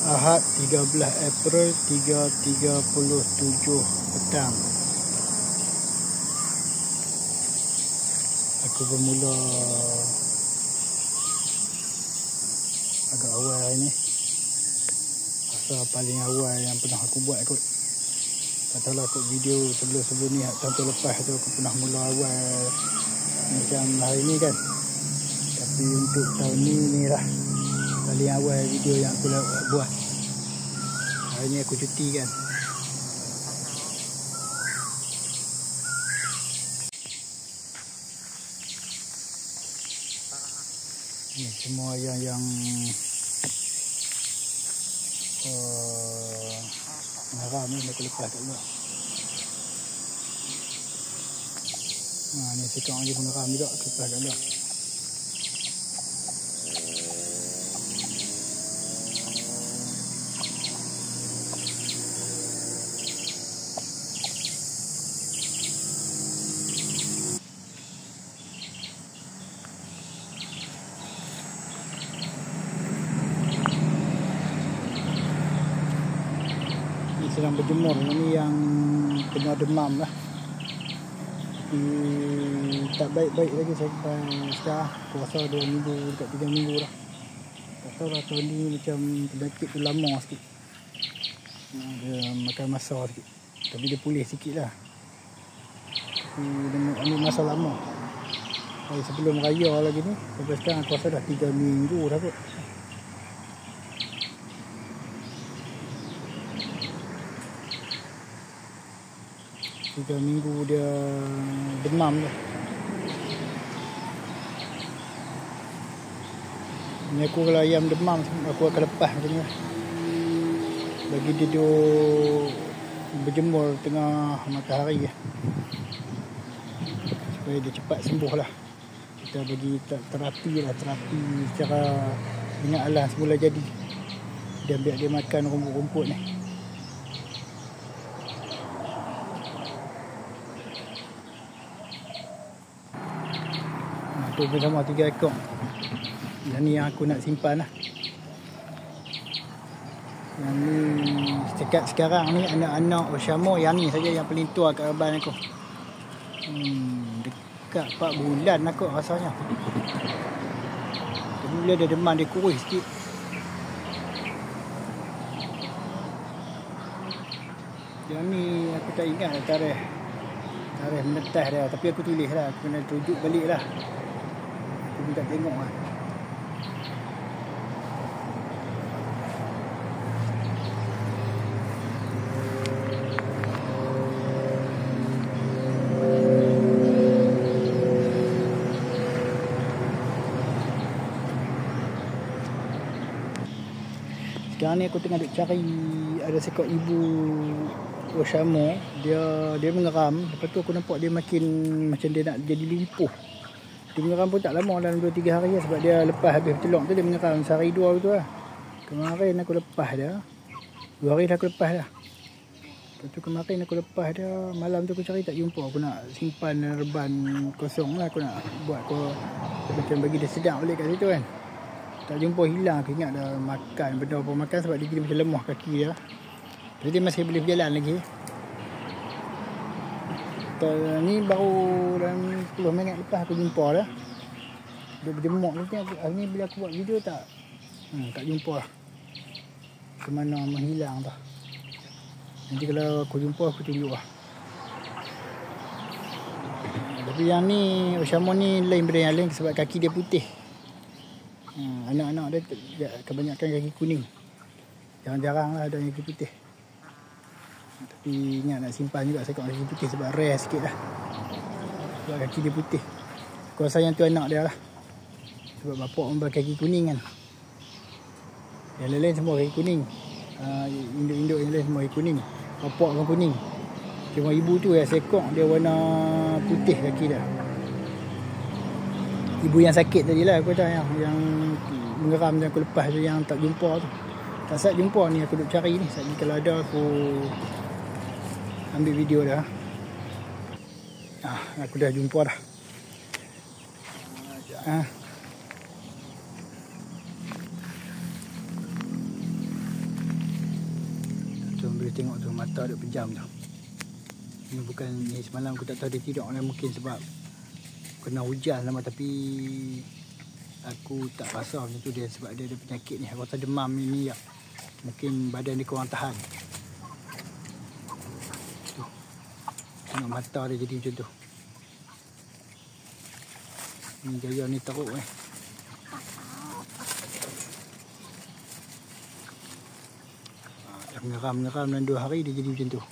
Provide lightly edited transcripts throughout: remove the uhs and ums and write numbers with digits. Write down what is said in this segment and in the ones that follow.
Ahad 13 April 3.37 petang. Aku bermula agak awal hari ni. Pasal paling awal yang pernah aku buat kot. Katalah aku video sebelum ni, tahun lepas tu aku pernah mula awal macam hari ni kan. Tapi untuk tahun ni lah paling awal video yang aku buat. Hari ni aku cuti kan. Ni semua yang haram ni aku lepas kat luar. Ni sekang dia pun haram juga aku lepas kat luar. Sedang berjemur, ini yang kena demam lah. Tapi tak baik-baik lagi sampai sekarang. Aku rasa 2 minggu dekat 3 minggu dah. Tak tahu lah tahun ni macam penyakit tu lama sikit. Dia makan masa sikit. Tapi dia pulih sikit lah. Tapi dia ambil masa lama. Hari sebelum raya lagi ni, sampai sekarang aku rasa dah 3 minggu dah kot. Tiga minggu dia demam je. Ni aku kalau ayam demam aku akan lepas macam ni lah. Bagi dia duduk berjemur tengah matahari lah. Supaya dia cepat sembuh lah. Kita bagi terapi lah. Terapi secara ingat alam semula jadi. Dia biar dia makan rumput-rumput ni. Tu bersama 3 ekor. Yang ni yang aku nak simpan lah. Yang ni setakat sekarang ni anak-anak bersama yang ni saja yang paling tua kat reban aku. Dekat 4 bulan aku rasanya. Mula dia demam, dia kurus sikit. Yang ni aku tak ingat lah tarikh menetas dia. Tapi aku tulis lah. Aku kena tunjuk balik lah. Aku tak tengok lah. Sekarang ni aku tengah duk cari ada seekor ibu Oshamo. Dia mengeram. Lepas tu aku nampak dia makin macam dia nak jadi lumpuh. Dia mengeram pun tak lama, dalam 2-3 hari lah. Sebab dia lepas habis bertelur tu dia mengeram sehari 2 tu lah. Kemarin aku lepas dia 2 hari dah aku lepas dah. Lepas tu kemarin aku lepas dia, malam tu aku cari tak jumpa. Aku nak simpan reban kosong lah. Aku nak buat macam bagi dia sedap balik kat situ kan. Tak jumpa, hilang. Aku ingat dah makan benda apa makan. Sebab dia macam lemah kaki dia. Jadi dia masih boleh berjalan lagi. Ni baru dalam 10 minit lepas aku jumpa dah. Dia berjemuk ni. Hari ni bila aku buat video tak jumpa lah. Ke mana menghilang dah. Nanti kalau aku jumpa aku tunjuk lah. Tapi yang ni Oshamo ni lain daripada yang lain sebab kaki dia putih. Anak-anak dia kebanyakan kaki kuning. Jarang-jarang lah ada yang kaki putih. Tapi ingat nak simpan juga seekor kaki putih sebab rare sikit lah. Sebab kaki dia putih. Aku rasa yang tu anak dia lah. Sebab bapak pun berkaki kuning kan. Yang lain-lain semua kaki kuning. Induk-induk yang lain semua kaki kuning. Bapak pun kuning. Cuma ibu tu yang seekor dia warna putih kaki dia. Ibu yang sakit tadi lah aku kata yang mengeram yang aku lepas tu, yang tak jumpa tu. Tak saat jumpa ni aku duk cari ni. Saat ni kalau ada aku ambil video dah. Aku dah jumpa dah. boleh tengok tu, mata dia pejam tu. Ini bukan ni semalam aku tak tahu dia tidur lah, mungkin sebab kena hujan lama, tapi aku tak rasa macam tu dia, sebab dia ada penyakit ni. Aku rasa demam ni ya. Mungkin badan dia kurang tahan. Tu. Tengok mata dia jadi macam tu. Ni gaya ni teruk Dah mengeram dalam 2 hari dia jadi macam tu.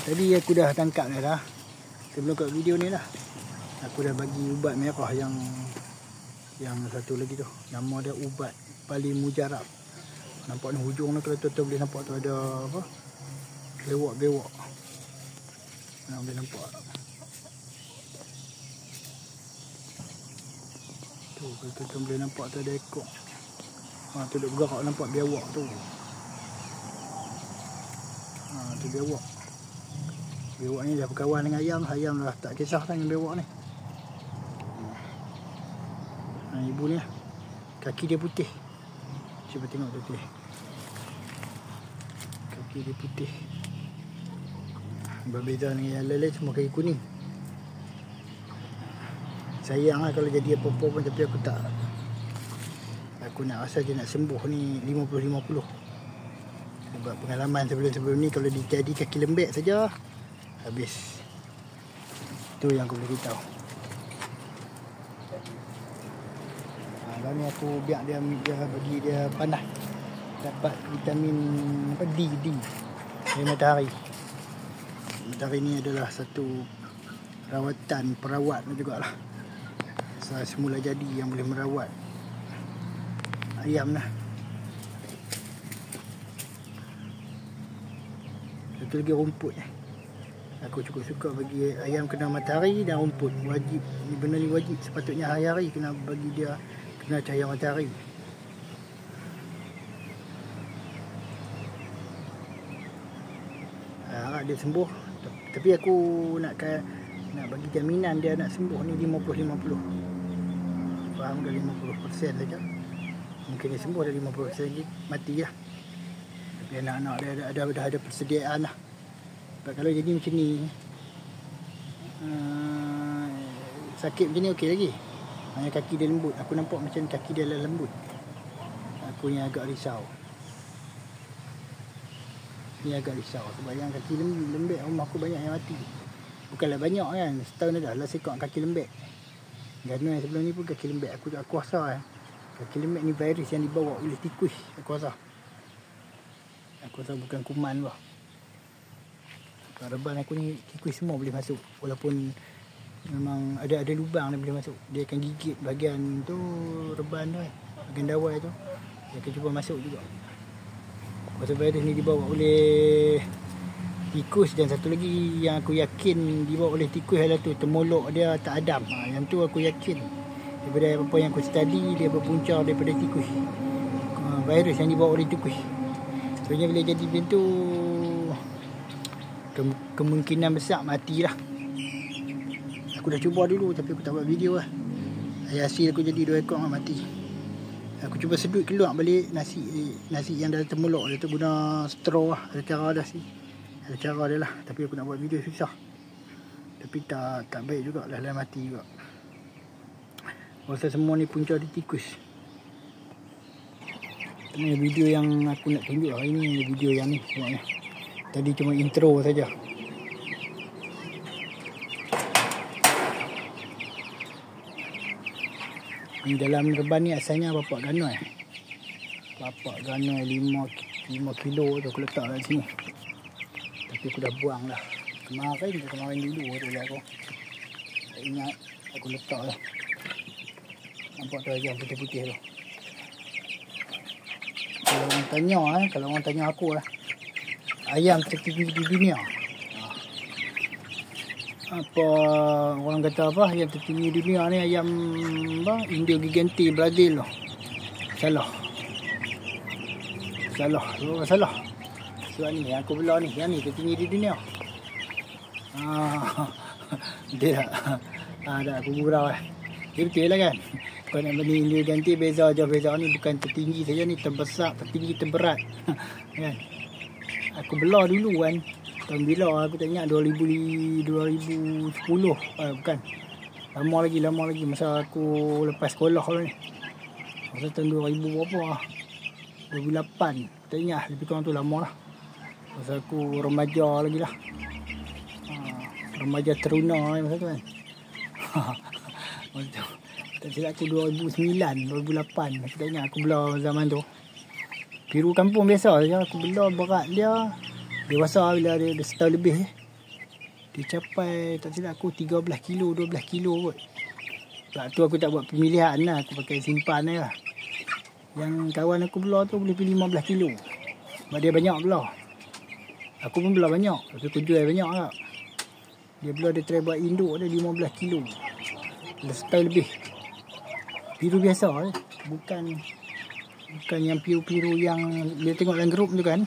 Tadi aku dah tangkap dah. Sebelum kat video ni lah, aku dah bagi ubat merah yang satu lagi tu. Nama dia ubat paling mujarab. Nampak ni hujung ni, kalau tuan-tuan boleh nampak tu ada apa? Bewak-bewak. Boleh nampak. Tu kalau tuan-tuan boleh nampak tu ada ekor. Tu duk bergerak, nampak bewak tu. Tu bewak. Bewak ni dah berkawan dengan ayam. Ayam dah tak kisah kan dengan bewak ni. Ibu ni lah. Kaki dia putih. Cuba tengok tu. Kaki dia putih. Berbeza dengan yang lain semua kaki kuning. Sayang lah kalau jadi apa-apa pun, tapi aku tak. Aku nak rasa je nak sembuh ni 50-50. Sebab pengalaman sebelum-sebelum ni, kalau jadi kaki lembek saja habis. Itu yang aku boleh beritahu. Kalau ni aku biar dia bagi dia panas, dapat vitamin apa D dari matahari. Matahari ni adalah satu perawat jugalah. Saya semula jadi yang boleh merawat ayam lah. Satu lagi rumput. Aku cukup suka bagi ayam kena matahari dan rumput. Wajib. Benda ni wajib. Sepatutnya hari-hari kena bagi dia kena cahaya matahari. Harap dia sembuh. Tapi aku nak bagi jaminan dia nak sembuh ni 50-50. Faham ke 50% saja. Mungkin dia sembuh, dah 50% lagi mati lah. Tapi anak-anak dia dah ada persediaan lah. Sebab kalau jadi macam ni, sakit macam ni okey lagi. Hanya kaki dia lembut. Aku nampak macam kaki dia lembut. Aku ni agak risau. Sebab yang kaki lembek rumah aku banyak yang mati. Bukanlah banyak kan, setahun dah lah sekok kaki lembek. Gano yang sebelum ni pun kaki lembek. Aku rasa kaki lembek ni virus yang dibawa oleh tikus. Aku rasa bukan kuman lah. Reban aku ni tikus semua boleh masuk. Walaupun memang ada lubang dia boleh masuk. Dia akan gigit bahagian tu, reban tu bahagian dawai tu. Dia akan cuba masuk juga. Pasal virus ni dibawa oleh tikus, dan satu lagi yang aku yakin dibawa oleh tikus adalah tu, temolok dia tak adam. Yang tu aku yakin. Daripada apa yang aku study, dia berpunca daripada tikus. Virus yang dibawa oleh tikus. Sebenarnya bila jadi macam tu, kemungkinan besar matilah. Aku dah cuba dulu tapi aku tak buat video lah. Hasil aku jadi 2 ekor mati. Aku cuba sedut keluar balik nasi yang dah termulak. Dia tu guna straw lah. Ada cara dia lah. Tapi aku nak buat video susah. Tapi tak baik juga lah, mati juga. Rasa semua ni punca di tikus. Ini video yang aku nak tunjuk hari ni, video yang ni sebenarnya. Tadi cuma intro saja. Di dalam reban ni asalnya bapak ganoi. Bapak ganoi 5 kilo tu aku letak kat sini. Tapi aku dah buang dah. Kemarin dulu tu lah aku. Tak ingat aku letak lah. Nampak tu ayam putih-putih tu. Kalau orang tanya aku lah, ayam tertinggi di dunia. Apa orang kata apa, yang tertinggi di dunia ni ayam Indio Gigante Brazil tu. Salah. Sebab ni yang aku belah ni, yang ni tertinggi di dunia. Dia dah aku gurau Dia betul lah kan. Kau nak banding dia ganti beza je. Beza ni bukan tertinggi saja ni, terbesar, tertinggi, terberat. Kan. Aku belah dulu kan. Tahun bila aku tak ingat 2010. Bukan. Lama lagi masa aku lepas sekolah lah ni. Masa tahun 2000 berapa lah. 2008. Tak ingat. Lebih kurang tu lama lah. Masa aku remaja lagi lah. Remaja teruna masa tu kan. Masa tu. Tak silap aku 2009, 2008. Aku tak ingat aku belah zaman tu. Piru kampung biasa saja. Aku belah berat dia. Dewasa bila dia setahun lebih. Dia capai tak silap aku 13 kilo, 12 kilo kot. Sebab tu aku tak buat pemilihan lah. Aku pakai simpan lah. Yang kawan aku belah tu boleh pergi 15 kilo. Sebab dia banyak belah. Aku pun belah banyak. Aku jual banyak lah. Dia belah dia try buat induk dia 15 kilo. Dah setahun lebih. Piru biasa lah. Bukan yang piru-piru yang dia tengok dalam grup tu kan.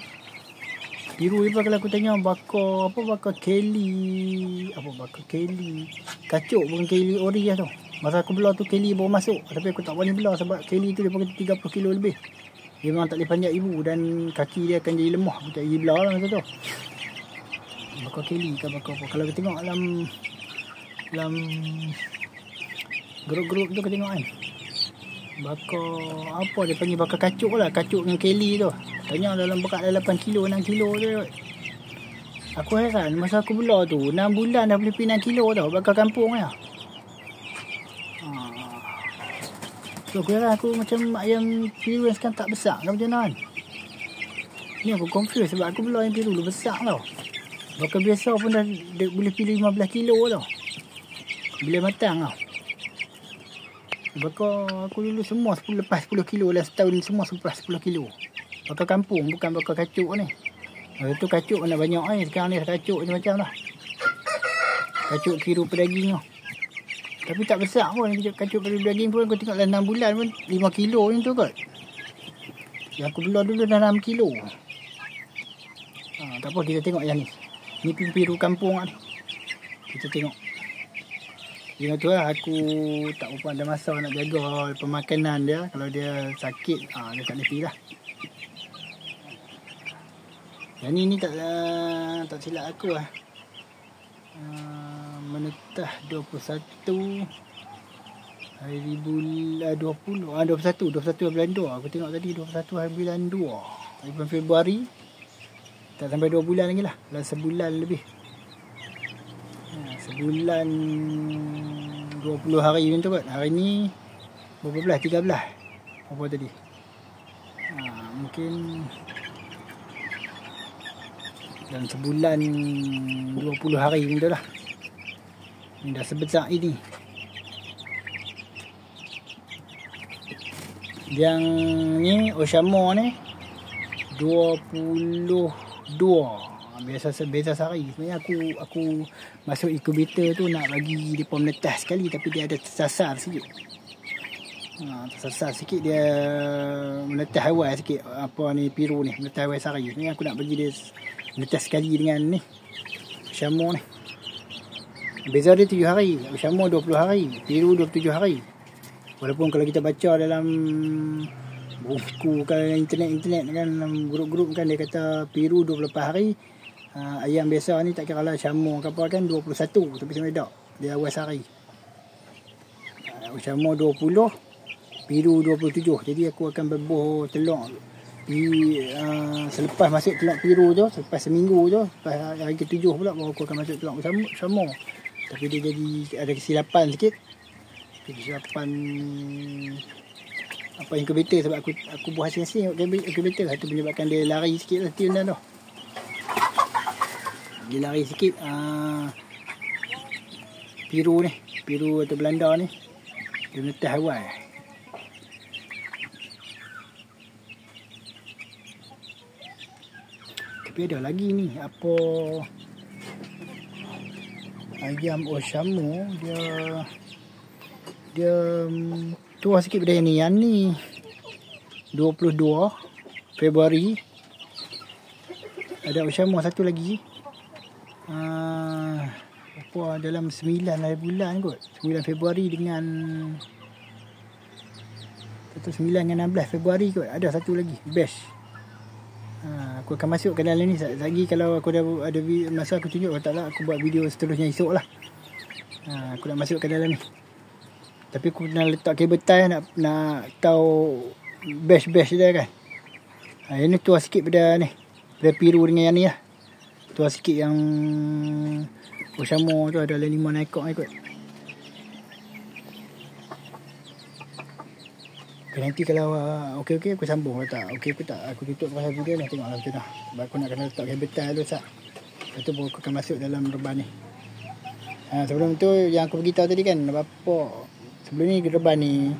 Piru ni kalau aku tanya bakar Kelly. Kacuk bukan Kelly ori lah tu. Masa aku belah tu Kelly baru masuk. Tapi aku tak berani belah sebab Kelly tu dia pakai 30 kilo lebih. Dia memang tak boleh panjat ibu dan kaki dia akan jadi lemah. Aku tak pergi belah lah masa tu. Bakar Kelly ke bakar apa. Kalau kita tengok dalam grup-grup tu kita tengok kan. Bakar apa dia panggil, bakar kacuk lah. Kacuk dengan Kelly tu. Tanya dalam berat 8 kilo, 6 kilo tu. Aku heran masa aku belah tu 6 bulan dah boleh pergi 6 kilo tau. Bakar kampung lah. So aku heran aku macam ayam piru yang sekarang tak besar kan macam mana kan. Ni aku confused sebab aku belah yang piru tu besar tau. Bakar biasa pun dah boleh pilih 15 kilo tau. Bila matang tau. Bakar aku dulu semua lepas 10 kilo lah setahun semua lepas 10 kilo. Bakar kampung bukan bakar kacuk ni. Lepas tu kacuk mana banyak ni. Sekarang ni kacuk macam dah. Kacuk piru pedaging tau. Tapi tak besar pun kacuk piru pedaging pun. Aku tengok dalam 6 bulan pun 5 kilo ni tu kot. Yang aku belah dulu dah 6 kilo. Tak apa kita tengok yang ni. Ni piru kampung lah ni. Kita tengok. Yang tu lah aku tak berapa ada masa nak jaga pemakanan dia. Kalau dia sakit, dia tak boleh lah. Yang ni tak silap aku lah. Menetah 21 hari bulan 21 bulan 2. Aku tengok tadi 21 hari bulan 2. Hari bulan Februari. Tak sampai 2 bulan lagi lah. Dalam sebulan lebih. Sebulan 20 hari macam tu kot. Hari ni berapa belas? 13. Apa tadi? Mungkin dalam sebulan 20 hari macam tu lah. Ni dah sebesar ini. Yang ni Oshamo ni 22. Biasa sehari. Sebenarnya aku masuk incubator tu nak bagi depa menetas sekali tapi dia ada tersasar sikit. Tersasar sikit dia menetas awal sikit apa ni piru ni, menetas awal sehari. Ni aku nak bagi dia menetas sekali dengan ni. Syamo ni. Beza dia 7 hari, Syamo 20 hari, piru 27 hari. Walaupun kalau kita baca dalam buku kan internet kan dalam grup-grup kan dia kata piru 24 hari. Ayam biasa ni tak kira lah Syamo ke apa kan 21 tapi sebenarnya tak. Dia awal sehari. Syamo 20, piru 27. Jadi aku akan berbuh telur selepas masuk telur piru tu, selepas seminggu tu, lepas hari ke-7 pula baru aku akan masuk telur Syamo. Tapi dia jadi ada kesilapan sikit. Kesilapan apa incubator sebab aku buat hasil-hasil incubator lah tu menyebabkan dia lari sikit lah tiun dah tu. Dia lari sikit piru atau Belanda ni dia menetas awal. Tapi ada lagi ni apa ayam Oshamo dia tua sikit benda ni. Yang ni 22 Februari. Ada Oshamo satu lagi. Apa dalam 9 hari bulan kot. 9 Februari dengan 9 dengan 16 Februari kot. Ada satu lagi best. Aku akan masuk ke dalam ni lagi. Kalau aku dah ada masa aku tunjuk. Kalau tak lah aku buat video seterusnya esok lah. Aku nak masuk ke dalam ni. Tapi aku nak letak kabel tie. Nak tahu best dia kan. Yang ni tua sikit pada ni. Pada biru dengan yang ni lah. Tua sikit yang Oshamo tu ada 5 ekor ni kot. Okay, nanti kalau okey aku sambung. Kalau tak okey aku tak, aku tutup pasal video ni. Tengoklah macam mana. Sebab aku nak kena letak kabel tie dulu sat. Lepas tu aku akan masuk dalam reban ni. Sebelum tu yang aku beritahu tadi kan, bapak sebelum ni reban ni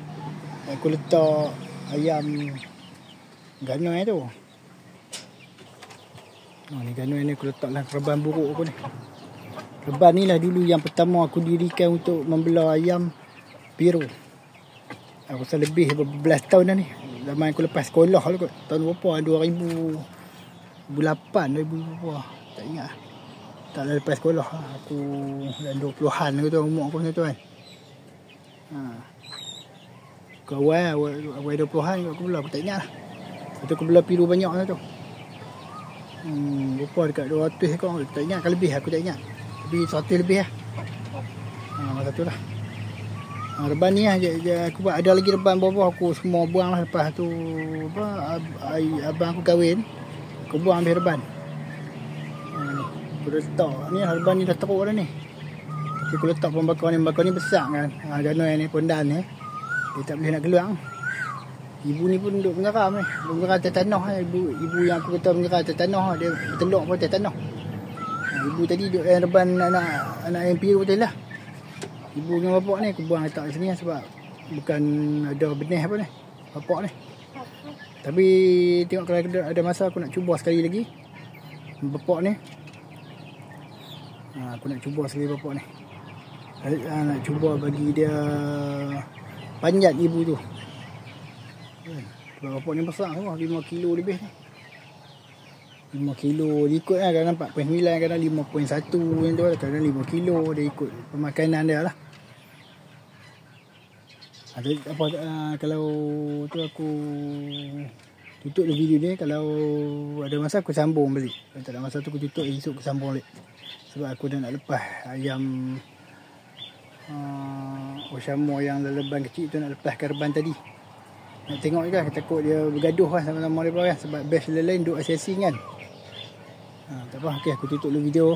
aku letak ayam ganoi tu. Ni ganoi ni aku letak dalam reban buruk aku ni. Reban ni lah dulu yang pertama aku dirikan untuk membelah ayam biru. Aku rasa lebih beberapa tahun dah ni. Zaman aku lepas sekolah lah kot. Tahun berapa? 2008, 2000 berapa? Tak ingat lah. Tak lah lepas sekolah. Aku dah 20-an aku tu umur aku macam tu kan. Aku awal 20-an aku belah. Aku tak ingat lah. Lepas tu aku belah biru banyak lah tu. Berapa dekat 200 ekor. Aku tak ingat kan lebih. Aku tak ingat. Lebih 100 lebih lah. Masa tu lah. Reban ni lah aku buat. Ada lagi reban bawah aku semua buang lah. Lepas tu abang aku kahwin, aku buang habis reban. Aku letak ni reban ni dah teruk dah ni. Tapi aku letak pembakar ni besar kan. Ganoi ni pondan ni dia tak boleh nak keluar. Ibu ni pun duduk mengeram ni. Mengeram atas tanah. Ibu yang aku kata mengeram atas tanah. Dia telok pun atas tanah. Ibu tadi duduk reban anak yang biru tadi lah. Ibu dengan bapak ni aku buang letak sini sebab bukan ada benih apa ni bapak ni. Tapi tengok kalau ada masa aku nak cuba sekali lagi bapak ni. Aku nak cuba sekali bapak ni. Nak cuba bagi dia panjat ibu tu. Sebab bapak ni besar semua 5 kilo lebih ni. 5 kilo dia ikut lah, kadang 4.9, kadang 5.1 yang tu lah, kadang 5 kilo dia ikut pemakanan dia lah. Kalau tu aku tutup video ni. Kalau ada masa aku sambung balik. Kalau tak ada masa tu aku tutup, esok aku sambung balik. Sebab aku dah nak lepas ayam Oshamo yang leban kecil tu, nak lepas ke reban tadi. Nak tengok juga, takut dia bergaduh kan sama-sama dia kan. Sebab best lain duk asing-asing kan. Tak apa, okay, aku tutup dulu video.